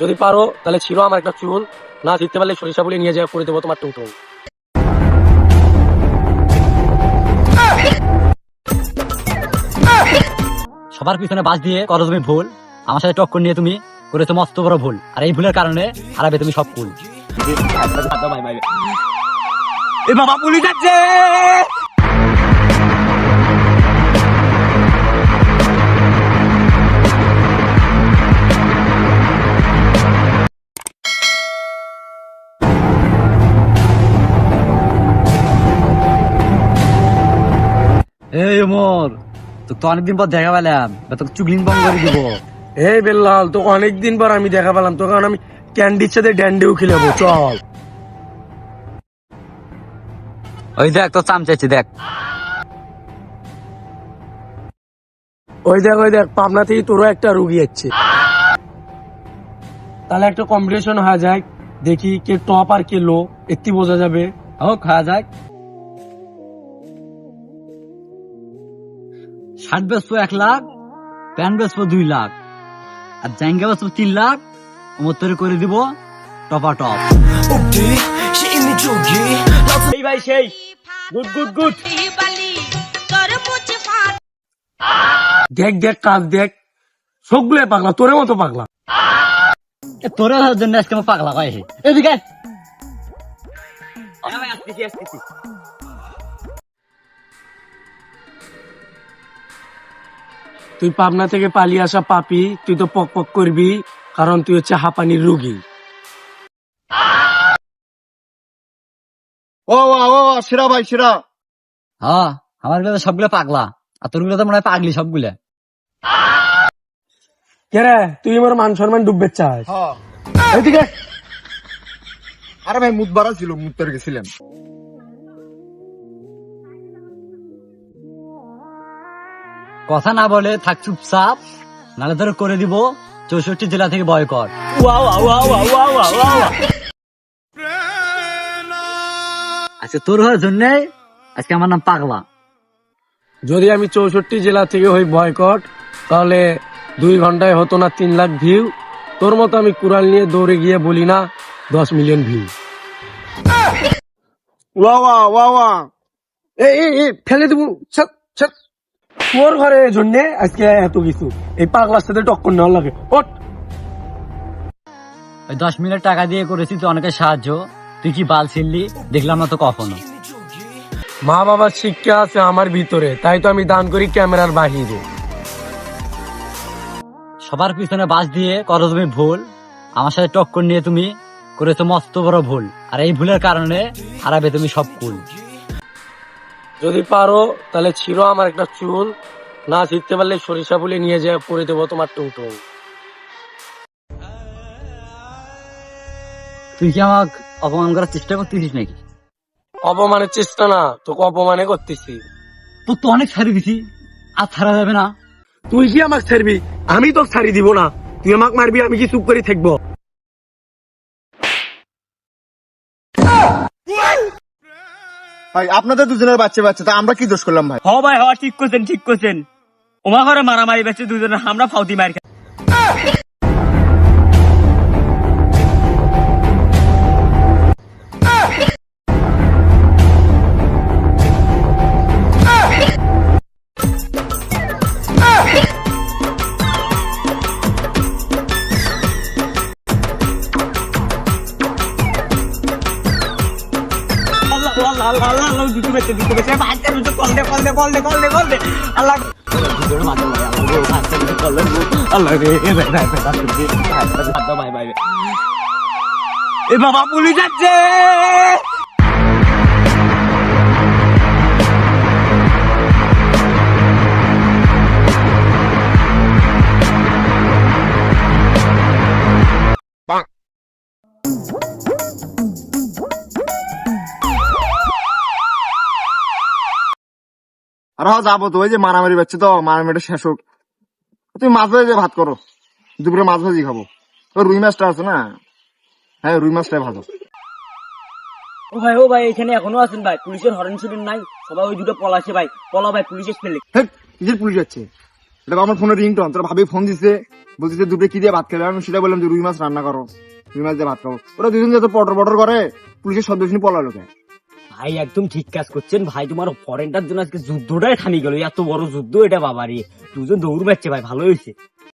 যদি পারো তাহলে ছিল আমার একটা চুল, না জিততে পারলে সরিষা বলে নিয়ে যাওয়া করে দেবো তোমার টুটো। সবার পিছনে বাস দিয়ে করো তুমি ভুল, আমার সাথে টক্কর নিয়ে তুমি করেছো মস্ত বড় ভুল, আর এই ভুলের কারণে হারাবে তুমি সব কুল। এ বাবা পুলিশ যাচ্ছে। এই ওমর, তোকে তো অনেকদিন পর দেখা পেলাম, তোকে চুগলিং বং করে দিব। এই বেল্লাল, তোকে অনেকদিন পর আমি দেখা পেলাম, তোকে আমি ক্যান্ডির সাথে ড্যান্ডেও খেলাবো, চল। ওই দেখ তোর চাম চাইছি, দেখ ওই দেখ ওই দেখ, পাবনা থেকে তোরও একটা রুগী যাচ্ছে। তাহলে একটা কম্পিটিশন হয়ে যায়, দেখি কে টপ আর কে লো, একটি বোঝা যাবে। হোক খাওয়া যাক। 60 বেচবো 1 লাখ, প্যান বেচবো 2 লাখ, আর জাইঙ্গা বেচবো 3 লাখ। ওমর তোরে করে দিব টপা টপ। এই ভাই সেই গুড গুড গুড। দেখ দেখ কাজ দেখ, সবগুলো পাগলা, তোর মতো পাগলা। তোর জন্য আজকে আমার পাগলা হয়। এদিকে আয়। তুই পাবনা থেকে পালিয়ে আসা পাপি, তুই তো পক পক করবি, কারণ তুই হচ্ছে হাঁপানির রুগী। ও সেরা ভাই সেরা। হ্যাঁ, আমার গুলো সবগুলো পাগলা, আর তোর গুলো তো মনে হয় পাগলি সবগুলা। কে রে, তুই আমার মান সম্মান ডুববে চাস? হ্যাঁ। এদিকে আরে ভাই মুদ বাড়া ছিল, মুদ পেরে গেছিলাম। কথা না বলে থাক চুপচাপ, নাহলে তোর করে দিব 64 জেলা থেকে boycott. Wow wow wow wow wow. আজকে তোর হওয়ার জন্য আজকে আমার নাম পাগলা। যদি আমি 64 জেলা থেকে হই বয়কট, তাহলে 2 ঘন্টায় হতো না 3 লাখ ভিউ। তোর মতো আমি কুড়াল নিয়ে দৌড়ে গিয়ে বলি না 10 মিলিয়ন ভিউ। ওয়া এই ফেলে দেবো, ছাড় ছাড়। তোর ঘরে জন্য আজকে এত কিছু, এই পাগলার সাথে টক্কর নেওয়ার লাগে। ওঠ। ওই 10 মিনিট টাকা দিয়ে করেছি তো অনেকের সাহায্য, তুই কি বাল ছিললি দেখলাম না তো কখনো। মা বাবার শিক্ষা আছে আমার ভিতরে, তাই তো আমি দান করি ক্যামেরার বাহিরে। সবার পিছনে বাস দিয়ে করো তুমি ভুল, আমার সাথে টক্কর নিয়ে তুমি করেছো মস্ত বড় ভুল, আর এই ভুলের কারণে হারাবে তুমি সব কুল। যদি পারো তাহলে ছিল আমার একটা চুল, না জিততে পারলে সরিষা বলে নিয়ে যাওয়া করে দেবো তোমার টুটো। তুই কি আমাকে অপমান করার চেষ্টা করতেছিস নাকি? অপমানের চেষ্টা না, তোকে অপমানে করতেছি। তোর তো অনেক ছাড়ি দিছি, আর ছাড়া যাবে না। তুই কি আমাকে ছাড়বি? আমি তো ছাড়ি দিব না। তুই আমাকে মারবি, আমি কি চুপ করে থাকবো? ভাই আপনাদের দুজনের বাচ্চা বাচ্চা, তা আমরা কি দোষ করলাম ভাই? হ ভাই হ, ঠিক করছেন ঠিক করছেন। ওমা ঘরে মারামারি বেঁচে দুজনে, আমরা ফাউতি মার খাই। আল্লাহ আল্লাহ আল্লাহ আল্লাহ, দুটো বেঁচে বাচ্চা দুটো, কল দে কল দে কল দে কল দে কল দে। আল্লাহ আল্লাহ রে, ভাই ভাই। এ বাবা পুলিশ যাচ্ছে। আর যাবো তো, ওই যে মারামারি বাচ্চা, তো মারামারিটা শেষ হোক। তুমি মাছ ভাজি ভাত করো, দুপুরে মাছ ভাজি খাবো। ওই রুই মাছটা আছে না, হ্যাঁ রুই মাছটাই ভালো। ও ভাই এখানে এখনো আছেন ভাই? পুলিশের হরেন শুনেন নাই? সবাই ওই দুটো পলাশে ভাই, পলা ভাই পুলিশ এসে ফেলে। হ্যাঁ কিসের পুলিশ যাচ্ছে? এটা আমার ফোনে রিংটোন, তোর ভাবি ফোন দিছে, বলতেছে দুপুরে কি দিয়ে ভাত খাবে, আমি সেটা বললাম যে রুই মাছ রান্না করো, রুই মাছ দিয়ে ভাত খাবো। ওরা দুজন যত পটর পটর করে, পুলিশের সদস্য পলালো কেন? ভাই একদম ঠিক কাজ করছেন ভাই, তোমার ফরেনটার জন্য আজকে যুদ্ধটাই থামি গেল, এত বড় যুদ্ধ এটা বাবারে, দুজন দৌড় পাচ্ছে ভাই, ভালো হয়েছে।